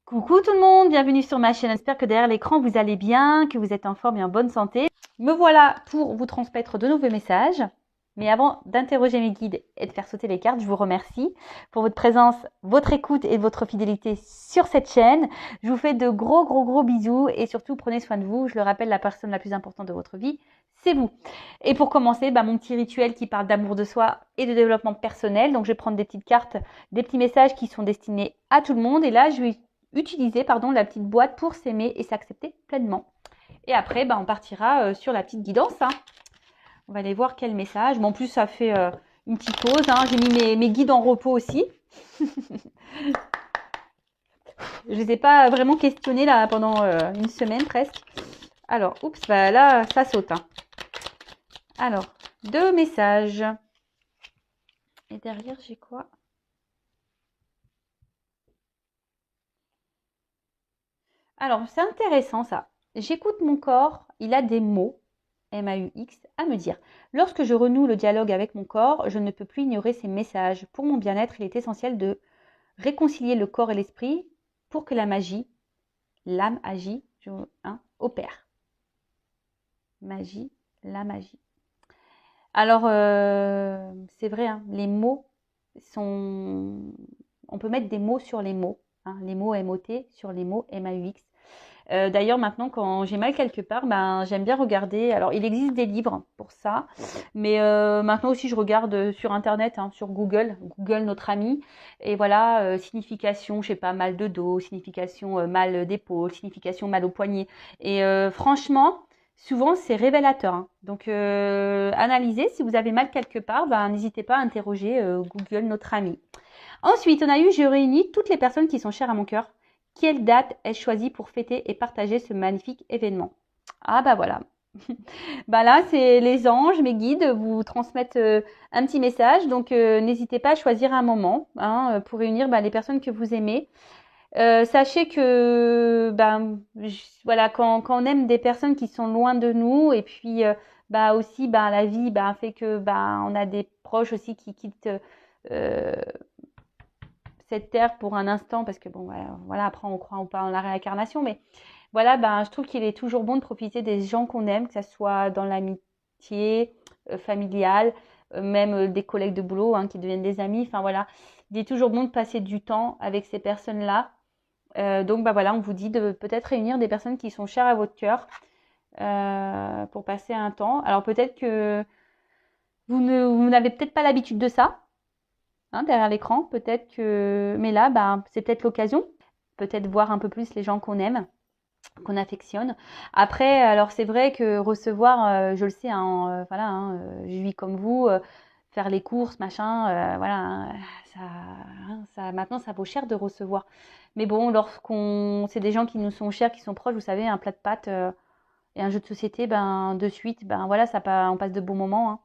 Coucou tout le monde, bienvenue sur ma chaîne. J'espère que derrière l'écran vous allez bien, que vous êtes en forme et en bonne santé. Me voilà pour vous transmettre de nouveaux messages. Mais avant d'interroger mes guides et de faire sauter les cartes, je vous remercie pour votre présence, votre écoute et votre fidélité sur cette chaîne. Je vous fais de gros bisous et surtout prenez soin de vous. Je le rappelle, la personne la plus importante de votre vie, c'est vous. Et pour commencer, mon petit rituel qui parle d'amour de soi et de développement personnel. Donc je vais prendre des petites cartes, des petits messages qui sont destinés à tout le monde. Et là, je vais utiliser la petite boîte pour s'aimer et s'accepter pleinement. Et après, on partira sur la petite guidance. On va aller voir quel message. Bon, en plus, ça fait une petite pause. J'ai mis mes guides en repos aussi. Je ne les ai pas vraiment questionnés là pendant une semaine presque. Alors, oups, là, ça saute. Alors, 2 messages. Et derrière, j'ai quoi? Alors, c'est intéressant ça. J'écoute mon corps, il a des mots, MAUX, à me dire. Lorsque je renoue le dialogue avec mon corps, je ne peux plus ignorer ces messages. Pour mon bien-être, il est essentiel de réconcilier le corps et l'esprit pour que la magie, l'âme agit, opère. Magie, la magie. Alors, c'est vrai, les mots sont... On peut mettre des mots sur les mots. Les mots MOT sur les mots MAUX. D'ailleurs, maintenant, quand j'ai mal quelque part, j'aime bien regarder. Alors, il existe des livres pour ça, mais maintenant aussi, je regarde sur Internet, sur Google, notre ami. Et voilà, signification, je sais pas, mal de dos, signification mal d'épaule, signification mal au poignet. Et franchement, souvent, c'est révélateur. Donc, analysez. Si vous avez mal quelque part, n'hésitez pas à interroger Google, notre ami. Ensuite, on a eu, je réunis toutes les personnes qui sont chères à mon cœur. Quelle date ai-je choisi pour fêter et partager ce magnifique événement? Ah voilà. Là, c'est les anges, mes guides, vous transmettent un petit message. Donc, n'hésitez pas à choisir un moment pour réunir les personnes que vous aimez. Sachez que voilà, quand on aime des personnes qui sont loin de nous, et puis aussi la vie fait que on a des proches aussi qui quittent cette terre pour un instant, parce que voilà, après on croit ou pas en la réincarnation, mais voilà, je trouve qu'il est toujours bon de profiter des gens qu'on aime, que ce soit dans l'amitié familiale, même des collègues de boulot qui deviennent des amis. Enfin voilà, il est toujours bon de passer du temps avec ces personnes-là. Donc voilà, on vous dit de peut-être réunir des personnes qui sont chères à votre cœur pour passer un temps. Alors peut-être que vous n'avez peut-être pas l'habitude de ça, derrière l'écran, peut-être que... Mais là, c'est peut-être l'occasion, peut-être voir un peu plus les gens qu'on aime, qu'on affectionne. Après, alors c'est vrai que recevoir, je le sais, je vis comme vous, faire les courses, machin, voilà, maintenant ça vaut cher de recevoir. Mais bon, c'est des gens qui nous sont chers, qui sont proches, vous savez, un plat de pâtes et un jeu de société, de suite, voilà, on passe de bons moments.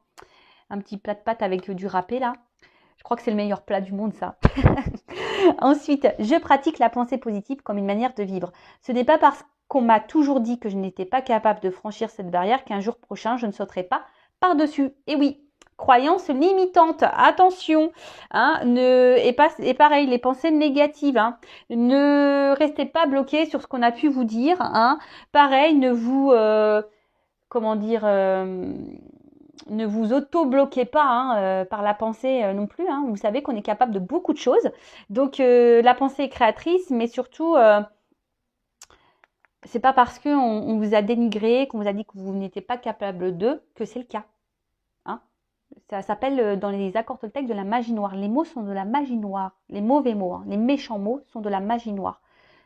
Un petit plat de pâtes avec du râpé là. Je crois que c'est le meilleur plat du monde, ça. Ensuite, je pratique la pensée positive comme une manière de vivre. Ce n'est pas parce qu'on m'a toujours dit que je n'étais pas capable de franchir cette barrière qu'un jour prochain, je ne sauterai pas par-dessus. Et oui, croyance limitante, attention. Et pareil, les pensées négatives. Ne restez pas bloqué sur ce qu'on a pu vous dire. Pareil, ne vous... comment dire ne vous auto-bloquez pas par la pensée non plus. Vous savez qu'on est capable de beaucoup de choses. Donc la pensée est créatrice, mais surtout, c'est pas parce qu'on vous a dénigré, qu'on vous a dit que vous n'étiez pas capable de, que c'est le cas. Ça s'appelle dans les accords toltèques de la magie noire. Les mots sont de la magie noire. Les mauvais mots, les méchants mots sont de la magie noire.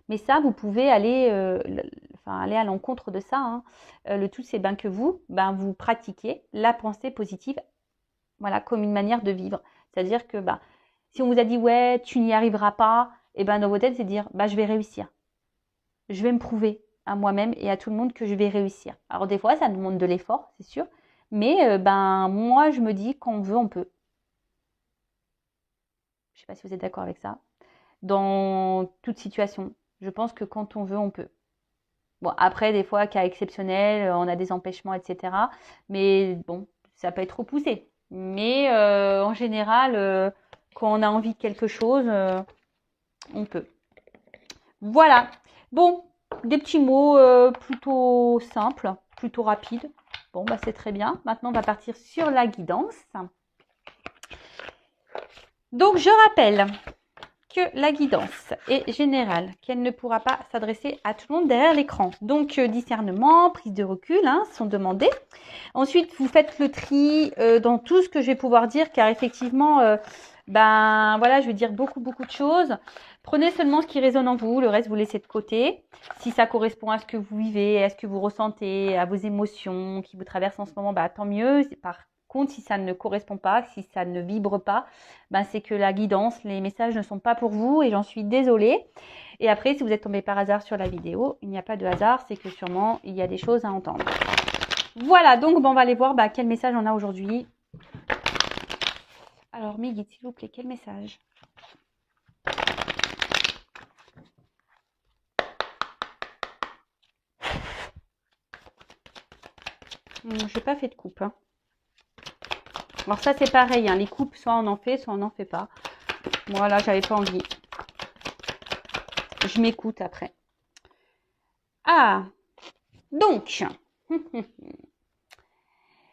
Mais ça, vous pouvez aller à l'encontre de ça. Le tout, c'est que vous pratiquiez la pensée positive, voilà, comme une manière de vivre. C'est-à-dire que si on vous a dit ouais, tu n'y arriveras pas, et dans vos têtes, c'est dire je vais réussir. Je vais me prouver à moi-même et à tout le monde que je vais réussir. Alors des fois, ça demande de l'effort, c'est sûr. Mais moi, je me dis qu'on veut, on peut. Je ne sais pas si vous êtes d'accord avec ça. Dans toute situation, je pense que quand on veut, on peut. Bon, après, des fois, cas exceptionnels, on a des empêchements, etc. Mais bon, ça peut être repoussé. Mais en général, quand on a envie de quelque chose, on peut. Voilà. Bon, des petits mots plutôt simples, plutôt rapides. Bon, bah c'est très bien. Maintenant, on va partir sur la guidance. Donc, je rappelle que la guidance est générale, qu'elle ne pourra pas s'adresser à tout le monde derrière l'écran. Donc, discernement, prise de recul sont demandés. Ensuite, vous faites le tri dans tout ce que je vais pouvoir dire, car effectivement, ben voilà, je vais dire beaucoup de choses. Prenez seulement ce qui résonne en vous, le reste vous laissez de côté. Si ça correspond à ce que vous vivez, à ce que vous ressentez, à vos émotions qui vous traversent en ce moment, bah tant mieux. Par contre, si ça ne correspond pas, si ça ne vibre pas, ben c'est que la guidance, les messages ne sont pas pour vous et j'en suis désolée. Et après, si vous êtes tombé par hasard sur la vidéo, il n'y a pas de hasard, c'est que sûrement il y a des choses à entendre. Voilà, donc bon, on va aller voir quel message on a aujourd'hui. Alors, mes guides, s'il vous plaît, quel message? Je n'ai pas fait de coupe. Hein. Alors ça, c'est pareil. Hein, les coupes, soit on en fait, soit on n'en fait pas. Moi, là, j'avais pas envie. Je m'écoute après. Ah, donc,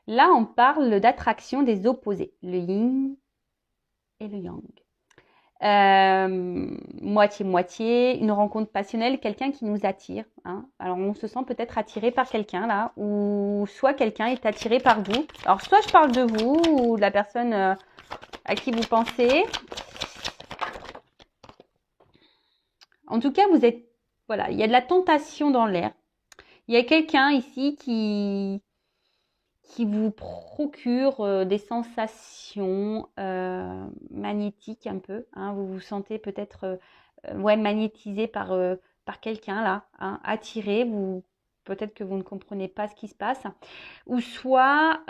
là, on parle d'attraction des opposés. Le yin et le yang. Moitié-moitié, une rencontre passionnelle, quelqu'un qui nous attire. Hein. Alors, on se sent peut-être attiré par quelqu'un là, ou soit quelqu'un est attiré par vous. Alors, soit je parle de vous ou de la personne à qui vous pensez. En tout cas, vous êtes, voilà, il y a de la tentation dans l'air. Il y a quelqu'un ici qui vous procure des sensations magnétiques un peu. Hein. Vous vous sentez peut-être magnétisé par quelqu'un là, hein, attiré. Peut-être que vous ne comprenez pas ce qui se passe. Ou soit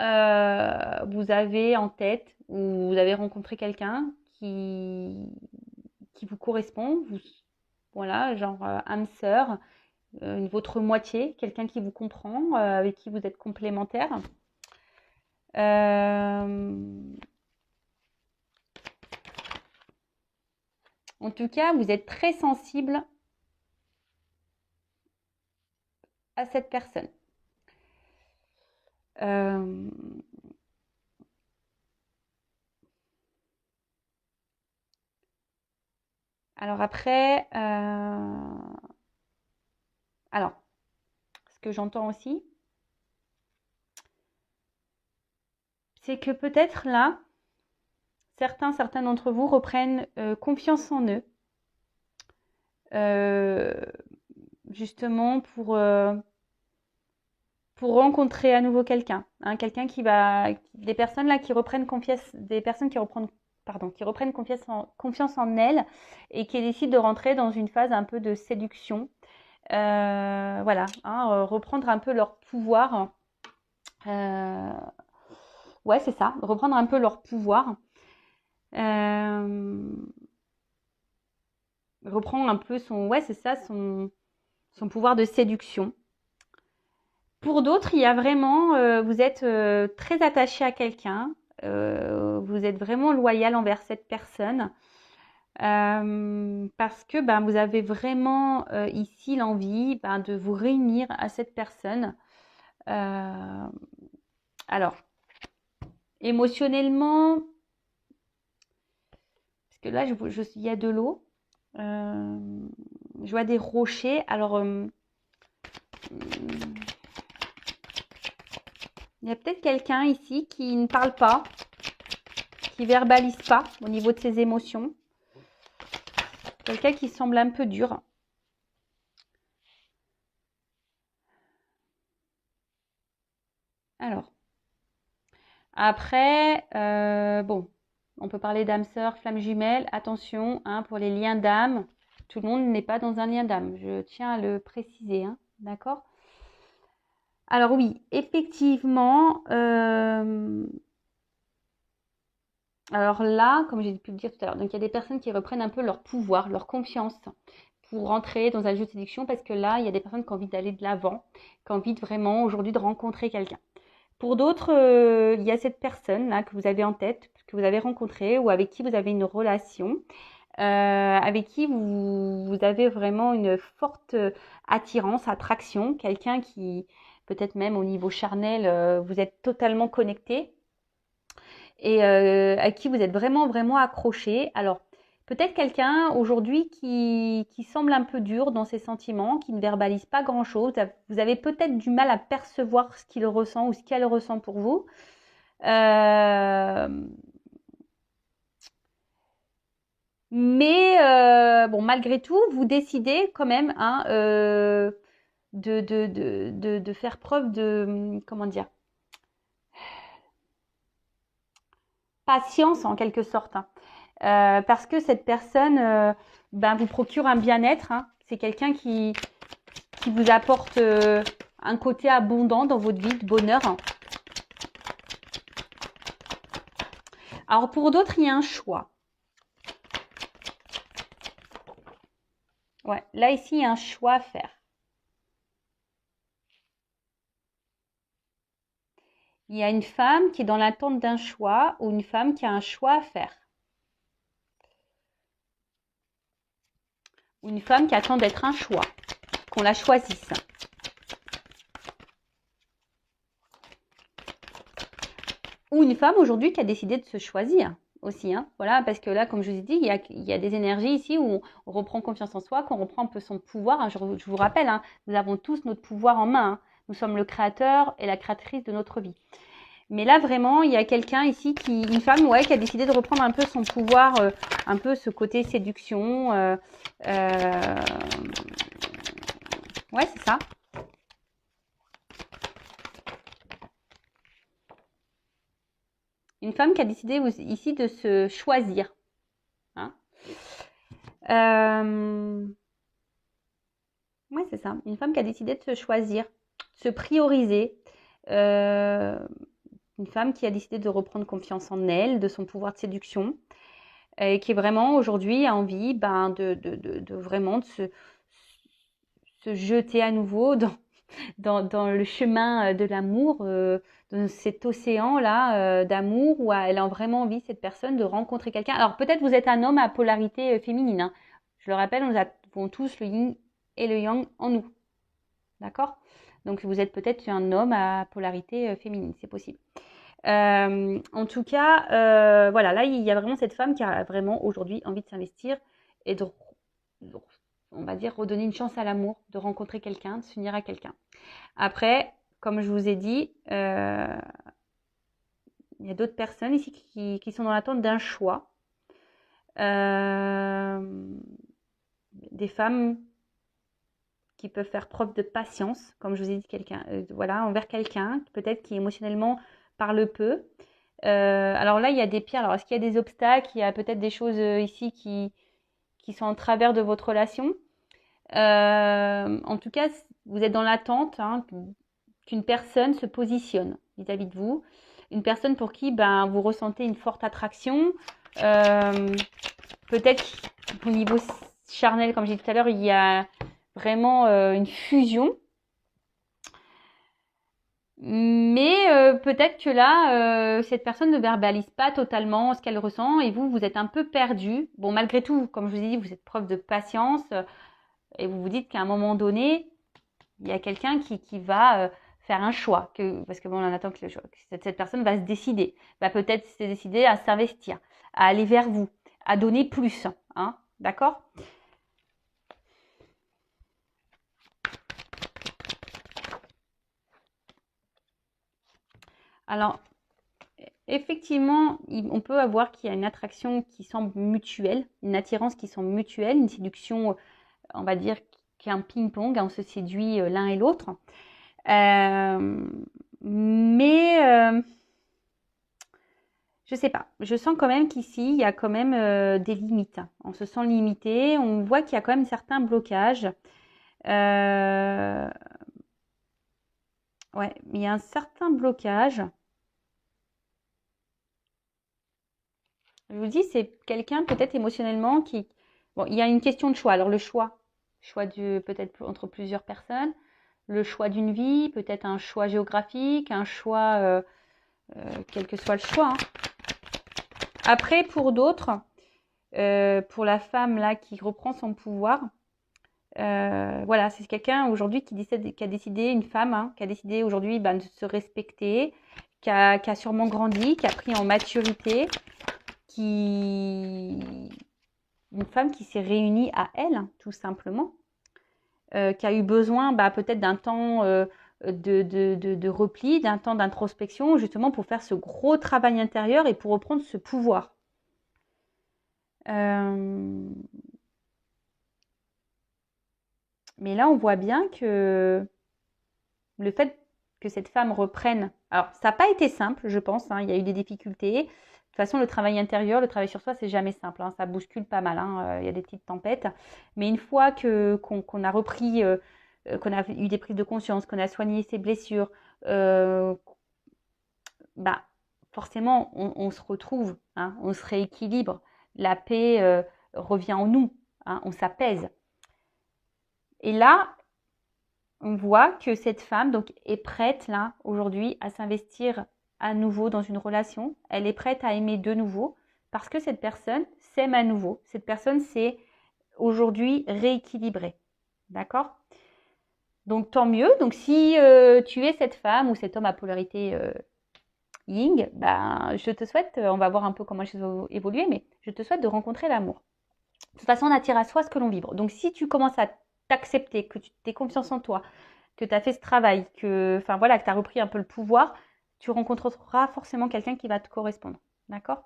vous avez en tête ou vous avez rencontré quelqu'un qui vous correspond. Voilà, genre âme sœur, votre moitié, quelqu'un qui vous comprend, avec qui vous êtes complémentaire. En tout cas, vous êtes très sensible à cette personne. Alors après, alors, ce que j'entends aussi, c'est que peut-être là, certains d'entre vous reprennent confiance en eux, justement pour rencontrer à nouveau quelqu'un, hein, quelqu'un des personnes là qui reprennent confiance, des personnes qui reprennent confiance en elles et qui décident de rentrer dans une phase un peu de séduction. Voilà, hein, reprendre un peu leur pouvoir. Ouais, c'est ça, reprendre un peu leur pouvoir. Reprendre un peu son pouvoir de séduction. Pour d'autres, il y a vraiment, vous êtes très attaché à quelqu'un, vous êtes vraiment loyal envers cette personne, parce que vous avez vraiment ici l'envie de vous réunir à cette personne. Alors, émotionnellement, parce que là, il y a de l'eau, je vois des rochers, alors... il y a peut-être quelqu'un ici qui ne parle pas, qui verbalise pas au niveau de ses émotions. Quelqu'un qui semble un peu dur. Alors, après, bon, on peut parler d'âme sœur, flamme jumelle. Attention, hein, pour les liens d'âme, tout le monde n'est pas dans un lien d'âme. Je tiens à le préciser, hein, d'accord ? Alors oui, effectivement, alors là, comme j'ai pu le dire tout à l'heure, donc il y a des personnes qui reprennent un peu leur pouvoir, leur confiance pour rentrer dans un jeu de séduction parce que là, il y a des personnes qui ont envie d'aller de l'avant, qui ont envie vraiment aujourd'hui de rencontrer quelqu'un. Pour d'autres, il y a cette personne là que vous avez en tête, que vous avez rencontrée ou avec qui vous avez une relation. avec qui vous avez vraiment une forte attirance, attraction, quelqu'un qui, peut-être même au niveau charnel, vous êtes totalement connecté et à qui vous êtes vraiment, vraiment accroché. Alors, peut-être quelqu'un aujourd'hui qui semble un peu dur dans ses sentiments, qui ne verbalise pas grand-chose. Vous avez peut-être du mal à percevoir ce qu'il ressent ou ce qu'elle ressent pour vous. Mais bon, malgré tout, vous décidez quand même hein, de faire preuve de, comment dire, patience en quelque sorte. Hein. Parce que cette personne ben, vous procure un bien-être. Hein. C'est quelqu'un qui vous apporte un côté abondant dans votre vie, de bonheur. Hein. Alors pour d'autres, il y a un choix. Ouais, là ici, il y a un choix à faire. Il y a une femme qui est dans l'attente d'un choix ou une femme qui a un choix à faire. Ou une femme qui attend d'être un choix, qu'on la choisisse. Ou une femme aujourd'hui qui a décidé de se choisir aussi. Hein. Voilà, parce que là, comme je vous ai dit, il y a des énergies ici où on reprend confiance en soi, qu'on reprend un peu son pouvoir. Hein. Je vous rappelle, hein, nous avons tous notre pouvoir en main. Hein. Nous sommes le créateur et la créatrice de notre vie. Mais là, vraiment, il y a quelqu'un ici, une femme, ouais, qui a décidé de reprendre un peu son pouvoir, un peu ce côté séduction. Ouais, c'est ça. Une femme qui a décidé ici de se choisir. Hein. Ouais, c'est ça. Une femme qui a décidé de se choisir, de se prioriser. Une femme qui a décidé de reprendre confiance en elle, de son pouvoir de séduction, et qui est vraiment aujourd'hui a envie ben, de vraiment de se jeter à nouveau dans le chemin de l'amour, dans cet océan-là d'amour où elle a vraiment envie, cette personne, de rencontrer quelqu'un. Alors peut-être vous êtes un homme à polarité féminine. Hein. Je le rappelle, nous avons tous le yin et le yang en nous. D'accord? Donc vous êtes peut-être un homme à polarité féminine, c'est possible. En tout cas, voilà, là il y a vraiment cette femme qui a vraiment aujourd'hui envie de s'investir et on va dire, redonner une chance à l'amour, de rencontrer quelqu'un, de s'unir à quelqu'un. Après, comme je vous ai dit, il y a d'autres personnes ici qui sont dans l'attente d'un choix. Des femmes qui peuvent faire preuve de patience, comme je vous ai dit, voilà, envers quelqu'un, peut-être qui émotionnellement parle peu. Alors là, il y a des pierres. Alors, est-ce qu'il y a des obstacles? Il y a peut-être des choses ici qui sont en travers de votre relation. En tout cas, vous êtes dans l'attente hein, qu'une personne se positionne vis-à-vis de vous. Une personne pour qui ben, vous ressentez une forte attraction. Peut-être au niveau charnel, comme j'ai dit tout à l'heure, il y a vraiment une fusion. Mais peut-être que là, cette personne ne verbalise pas totalement ce qu'elle ressent et vous êtes un peu perdu. Bon, malgré tout, comme je vous ai dit, vous êtes preuve de patience et vous vous dites qu'à un moment donné, il y a quelqu'un qui va faire un choix. Parce que bon, on attend que cette personne va se décider, va peut-être se décider à s'investir, à aller vers vous, à donner plus. Hein, d'accord ? Alors, effectivement, on peut avoir qu'il y a une attraction qui semble mutuelle, une attirance qui semble mutuelle, une séduction, on va dire, qui est un ping-pong, on se séduit l'un et l'autre. Mais je sais pas, je sens quand même qu'ici, il y a quand même des limites. On se sent limité, on voit qu'il y a quand même certains blocages. Ouais, il y a un certain blocage. Je vous dis, c'est quelqu'un peut-être émotionnellement qui... Bon, il y a une question de choix. Alors le choix peut-être entre plusieurs personnes, le choix d'une vie, peut-être un choix géographique, un choix, quel que soit le choix. Hein. Après, pour d'autres, pour la femme là qui reprend son pouvoir, voilà, c'est quelqu'un aujourd'hui qui a décidé, une femme, hein, qui a décidé aujourd'hui de se respecter, qui a sûrement grandi, qui a pris en maturité, une femme qui s'est réunie à elle, hein, tout simplement, qui a eu besoin peut-être d'un temps de repli, d'un temps d'introspection, justement pour faire ce gros travail intérieur et pour reprendre ce pouvoir. Mais là, on voit bien que le fait que cette femme reprenne, alors ça n'a pas été simple, je pense, hein, il y a eu des difficultés. De toute façon, le travail intérieur, le travail sur soi, c'est jamais simple, hein, ça bouscule pas mal, hein, il y a des petites tempêtes. Mais une fois qu'on a repris, qu'on a eu des prises de conscience, qu'on a soigné ses blessures, forcément, on se retrouve, hein, on se rééquilibre, la paix revient en nous, hein, on s'apaise. Et là, on voit que cette femme donc, est prête là aujourd'hui à s'investir à nouveau dans une relation. Elle est prête à aimer de nouveau parce que cette personne s'aime à nouveau. Cette personne s'est aujourd'hui rééquilibrée. D'accord? Donc tant mieux. Donc si tu es cette femme ou cet homme à polarité Yin, je te souhaite, on va voir un peu comment les choses vont évoluer, mais je te souhaite de rencontrer l'amour. De toute façon, on attire à soi ce que l'on vibre. Donc si tu commences à t'accepter, que tu aies confiance en toi, que tu as fait ce travail, que tu as repris un peu le pouvoir, tu rencontreras forcément quelqu'un qui va te correspondre. D'accord?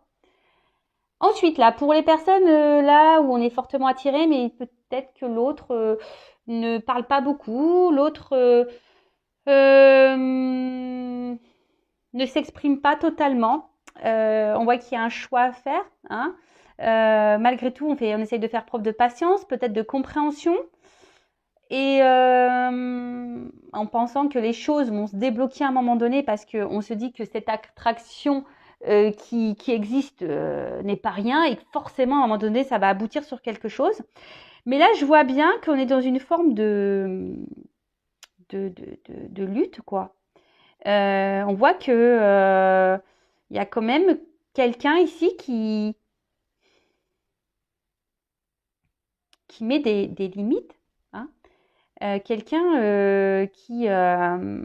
Ensuite, là, pour les personnes là où on est fortement attiré, mais peut-être que l'autre ne parle pas beaucoup, l'autre ne s'exprime pas totalement. On voit qu'il y a un choix à faire. Hein. Malgré tout, on essaye de faire preuve de patience, peut-être de compréhension. Et en pensant que les choses vont se débloquer à un moment donné parce qu'on se dit que cette attraction qui existe n'est pas rien et que forcément à un moment donné ça va aboutir sur quelque chose. Mais là je vois bien qu'on est dans une forme de lutte quoi. On voit que y a quand même quelqu'un ici qui met des limites. Hein. Quelqu'un qui je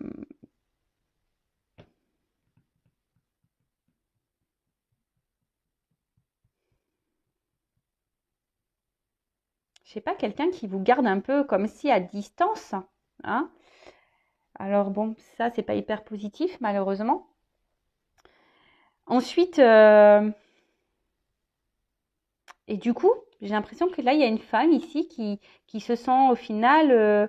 sais pas, quelqu'un qui vous garde un peu comme si à distance. Hein. Alors bon, ça c'est pas hyper positif malheureusement. Ensuite, et du coup, j'ai l'impression que là il y a une femme ici qui se sent au final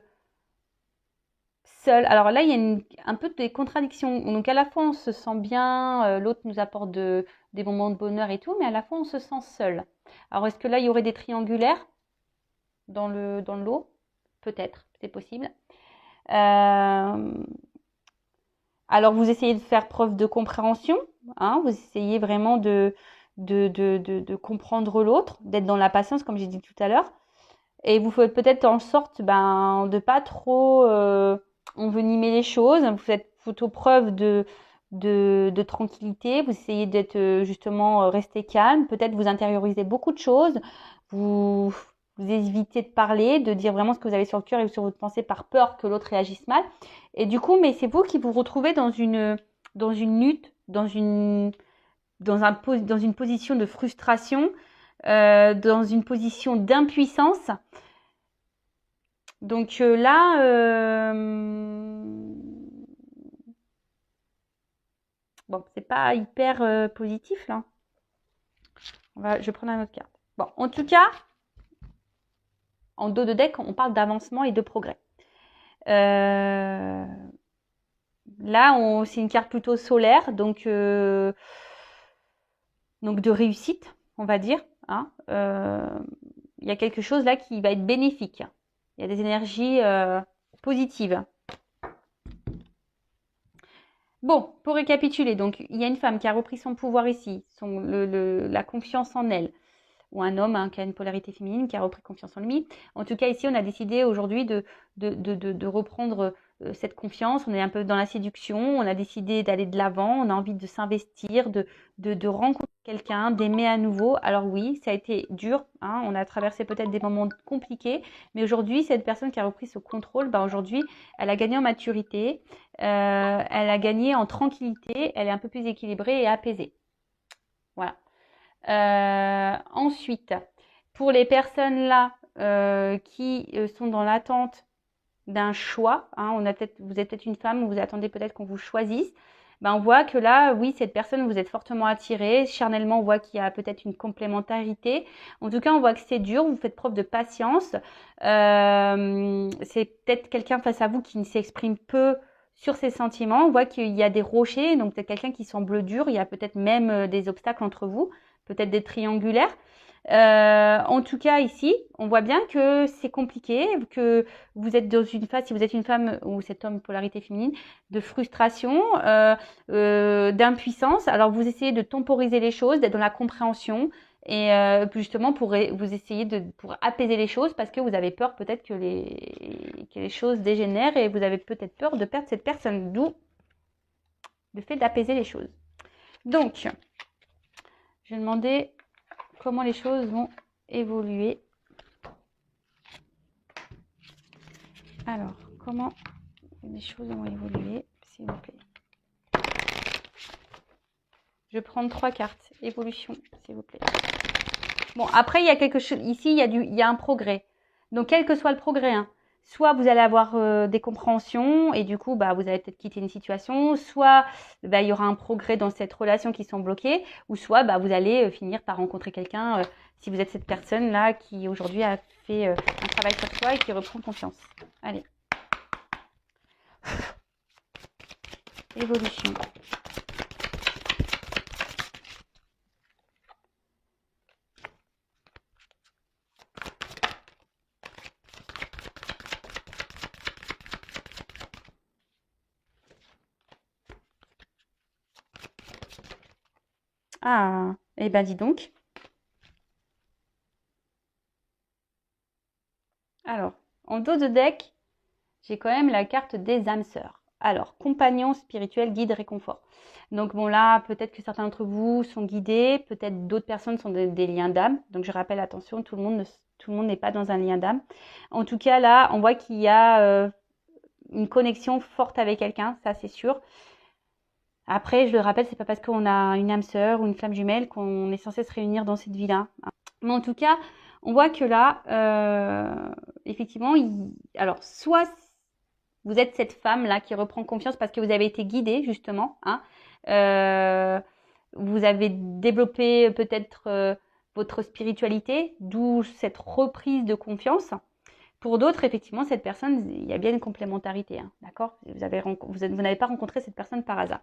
seule. Alors là il y a un peu des contradictions. Donc à la fois on se sent bien, l'autre nous apporte des moments de bonheur et tout, mais à la fois on se sent seul. Alors est-ce que là il y aurait des triangulaires dans le lot? Peut-être, c'est possible. Alors vous essayez de faire preuve de compréhension, hein, vous essayez vraiment de comprendre l'autre, d'être dans la patience comme j'ai dit tout à l'heure, et vous faites peut-être en sorte de pas trop envenimer les choses, vous faites plutôt preuve de tranquillité, vous essayez d'être justement rester calme, peut-être vous intériorisez beaucoup de choses, vous évitez de parler, de dire vraiment ce que vous avez sur le cœur et sur votre pensée par peur que l'autre réagisse mal. Et du coup, mais c'est vous qui vous retrouvez dans une lutte, dans une position de frustration, dans une position d'impuissance. Donc là, bon, c'est pas hyper positif là. Je vais prendre une autre carte. Bon, en tout cas, en dos de deck, on parle d'avancement et de progrès. Là, c'est une carte plutôt solaire, donc de réussite, on va dire. Hein. Il y a quelque chose là qui va être bénéfique. Il y a des énergies positives. Bon, pour récapituler, donc il y a une femme qui a repris son pouvoir ici, la confiance en elle, ou un homme qui a une polarité féminine qui a repris confiance en lui. En tout cas, ici, on a décidé aujourd'hui de reprendre cette confiance, on est un peu dans la séduction, on a décidé d'aller de l'avant, on a envie de s'investir, de rencontrer quelqu'un, d'aimer à nouveau. Alors oui, ça a été dur, hein, on a traversé peut-être des moments compliqués, mais aujourd'hui, cette personne qui a repris ce contrôle, bah aujourd'hui, elle a gagné en maturité, elle a gagné en tranquillité, elle est un peu plus équilibrée et apaisée. Voilà. Ensuite, pour les personnes là qui sont dans l'attente d'un choix, hein, vous êtes peut-être une femme, vous attendez peut-être qu'on vous choisisse, ben on voit que là, oui, cette personne, vous êtes fortement attiré. Charnellement, on voit qu'il y a peut-être une complémentarité. En tout cas, on voit que c'est dur, vous faites preuve de patience. C'est peut-être quelqu'un face à vous qui ne s'exprime peu sur ses sentiments. On voit qu'il y a des rochers, donc peut-être quelqu'un qui semble dur. Il y a peut-être même des obstacles entre vous, peut-être des triangulaires. En tout cas, ici, on voit bien que c'est compliqué, que vous êtes dans une phase, si vous êtes une femme ou cet homme polarité féminine, de frustration, d'impuissance. Alors, vous essayez de temporiser les choses, d'être dans la compréhension et justement pour vous essayer pour apaiser les choses parce que vous avez peur peut-être que les choses dégénèrent et vous avez peut-être peur de perdre cette personne, d'où le fait d'apaiser les choses. Donc, je vais demander comment les choses vont évoluer. Alors, comment les choses vont évoluer, s'il vous plaît. Je vais prendre 3 cartes. Évolution, s'il vous plaît. Bon, après, il y a quelque chose. Ici, il y a un progrès. Donc, quel que soit le progrès, hein, soit vous allez avoir des compréhensions et du coup, bah, vous allez peut-être quitter une situation, soit bah, il y aura un progrès dans cette relation qui sont bloquées, ou soit bah, vous allez finir par rencontrer quelqu'un si vous êtes cette personne-là qui aujourd'hui a fait un travail sur soi et qui reprend confiance. Allez. Évolution. Ah, eh ben dis donc. Alors, en dos de deck, j'ai quand même la carte des âmes sœurs. Alors, compagnon spirituel, guide, réconfort. Donc bon là, peut-être que certains d'entre vous sont guidés, peut-être d'autres personnes sont des liens d'âme. Donc je rappelle, attention, tout le monde n'est pas dans un lien d'âme. En tout cas, là, on voit qu'il y a une connexion forte avec quelqu'un, ça c'est sûr. Après, je le rappelle, c'est pas parce qu'on a une âme sœur ou une flamme jumelle qu'on est censé se réunir dans cette vie-là. Mais en tout cas, on voit que là, effectivement, alors soit vous êtes cette femme-là qui reprend confiance parce que vous avez été guidée, justement, hein. Vous avez développé peut-être votre spiritualité, d'où cette reprise de confiance. Pour d'autres, effectivement, cette personne, il y a bien une complémentarité, hein, d'accord? Vous n'avez pas rencontré cette personne par hasard.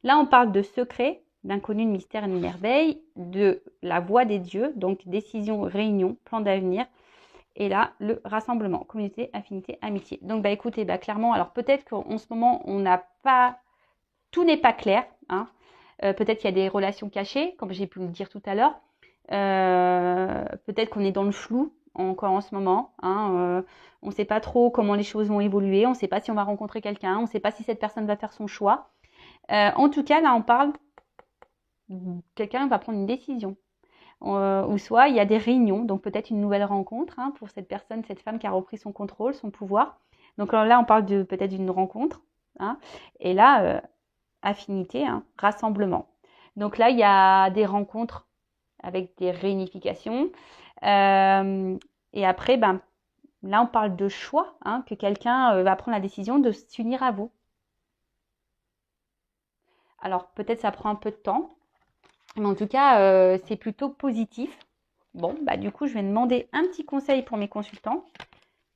Là, on parle de secret, d'inconnu, de mystère et de merveille, de la voix des dieux, donc décision, réunion, plan d'avenir. Et là, le rassemblement, communauté, affinité, amitié. Donc, bah écoutez, bah clairement, alors peut-être qu'en ce moment, on n'a pas, tout n'est pas clair, hein. Peut-être qu'il y a des relations cachées, comme j'ai pu le dire tout à l'heure. Peut-être qu'on est dans le flou encore en ce moment, hein. On ne sait pas trop comment les choses vont évoluer, on ne sait pas si on va rencontrer quelqu'un, on ne sait pas si cette personne va faire son choix. En tout cas, là, on parle, quelqu'un va prendre une décision. Ou soit il y a des réunions, donc peut-être une nouvelle rencontre, hein, pour cette personne, cette femme qui a repris son contrôle, son pouvoir. Donc là, on parle peut-être d'une rencontre, hein. Et là, affinité, hein, rassemblement. Donc là, il y a des rencontres avec des réunifications. Et après, ben, là, on parle de choix, hein, que quelqu'un va prendre la décision de s'unir à vous. Alors peut-être ça prend un peu de temps, mais en tout cas, c'est plutôt positif. Bon, bah du coup, je vais demander un petit conseil pour mes consultants.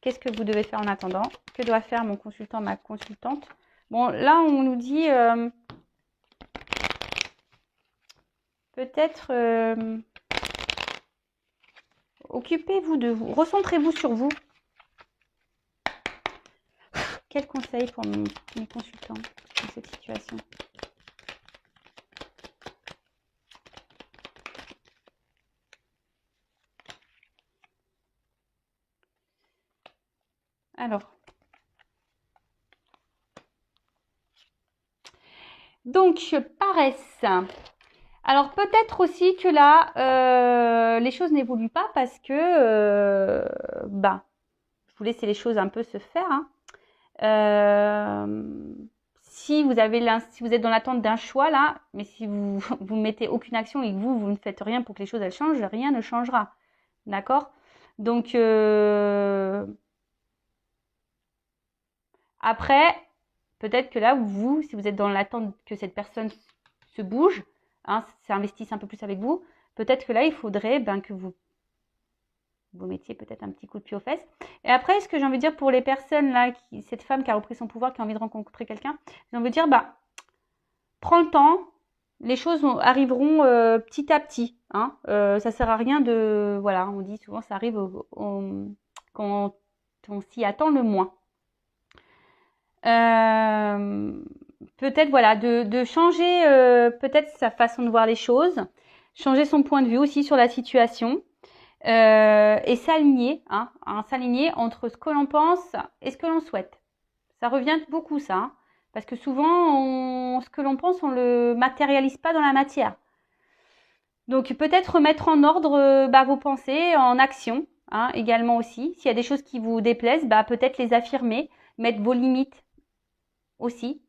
Qu'est-ce que vous devez faire en attendant? Que doit faire mon consultant, ma consultante? Bon, là, on nous dit peut-être occupez-vous de vous, recentrez-vous sur vous. Quel conseil pour mes consultants dans cette situation? Alors, Donc, paresse. Alors, peut-être aussi que là, les choses n'évoluent pas parce que, ben, je vous laisse les choses un peu se faire. Hein. Si vous êtes dans l'attente d'un choix là, mais si vous vous mettez aucune action et que vous ne faites rien pour que les choses elles changent, rien ne changera. D'accord? Donc après, peut-être que là vous, si vous êtes dans l'attente que cette personne se bouge, hein, s'investisse un peu plus avec vous, peut-être que là il faudrait que vous mettiez peut-être un petit coup de pied aux fesses. Et après, ce que j'ai envie de dire pour les personnes là, cette femme qui a repris son pouvoir, qui a envie de rencontrer quelqu'un, j'ai envie de dire, prends le temps, les choses arriveront petit à petit. Hein. Ça sert à rien de, voilà, on dit souvent, ça arrive quand on s'y attend le moins. Peut-être voilà, de changer peut-être sa façon de voir les choses, changer son point de vue aussi sur la situation. Et s'aligner, hein, s'aligner entre ce que l'on pense et ce que l'on souhaite. Ça revient beaucoup ça, hein, parce que souvent, ce que l'on pense, on le matérialise pas dans la matière. Donc peut-être remettre en ordre vos pensées en action, hein, également aussi. S'il y a des choses qui vous déplaisent, peut-être les affirmer, mettre vos limites aussi.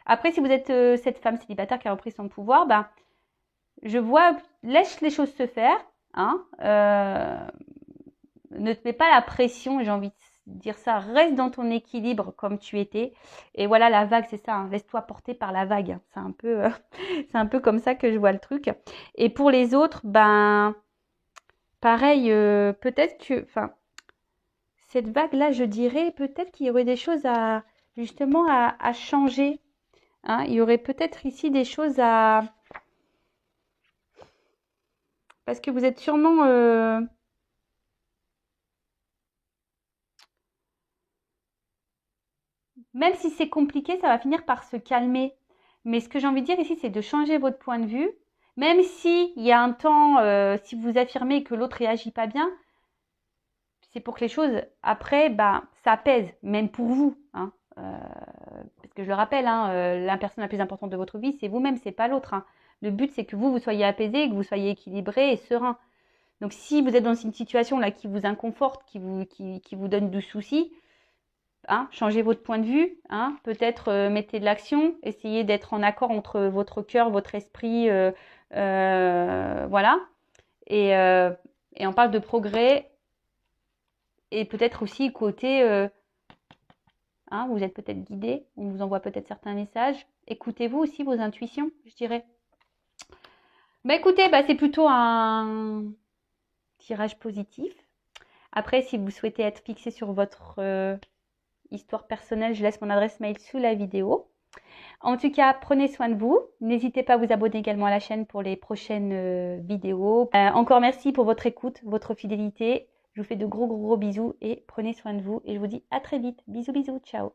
Après, si vous êtes cette femme célibataire qui a repris son pouvoir, je vois, laisse les choses se faire. Hein, ne te mets pas la pression, j'ai envie de dire ça, reste dans ton équilibre comme tu étais. Et voilà, la vague, c'est ça, hein, laisse-toi porter par la vague. C'est c'est un peu comme ça que je vois le truc. Et pour les autres, pareil, peut-être que, cette vague-là, je dirais, peut-être qu'il y aurait des choses justement, à changer. Hein. Il y aurait peut-être ici des choses parce que vous êtes sûrement même si c'est compliqué, ça va finir par se calmer. Mais ce que j'ai envie de dire ici, c'est de changer votre point de vue. Même s'il y a un temps, si vous affirmez que l'autre réagit pas bien, c'est pour que les choses, après, ça pèse, même pour vous. Hein. Parce que je le rappelle, hein, la personne la plus importante de votre vie, c'est vous-même, c'est pas l'autre. Hein. Le but, c'est que vous soyez apaisé, que vous soyez équilibré et serein. Donc, si vous êtes dans une situation là qui vous inconforte, qui vous donne du souci, hein, changez votre point de vue, hein, peut-être mettez de l'action, essayez d'être en accord entre votre cœur, votre esprit, voilà. Et on parle de progrès et peut-être aussi côté, hein, vous êtes peut-être guidé, on vous envoie peut-être certains messages. Écoutez-vous aussi vos intuitions, je dirais. Écoutez, c'est plutôt un tirage positif. Après, si vous souhaitez être fixé sur votre histoire personnelle, je laisse mon adresse mail sous la vidéo. En tout cas, prenez soin de vous. N'hésitez pas à vous abonner également à la chaîne pour les prochaines vidéos. Encore merci pour votre écoute, votre fidélité. Je vous fais de gros bisous et prenez soin de vous. Et je vous dis à très vite. Bisous, ciao.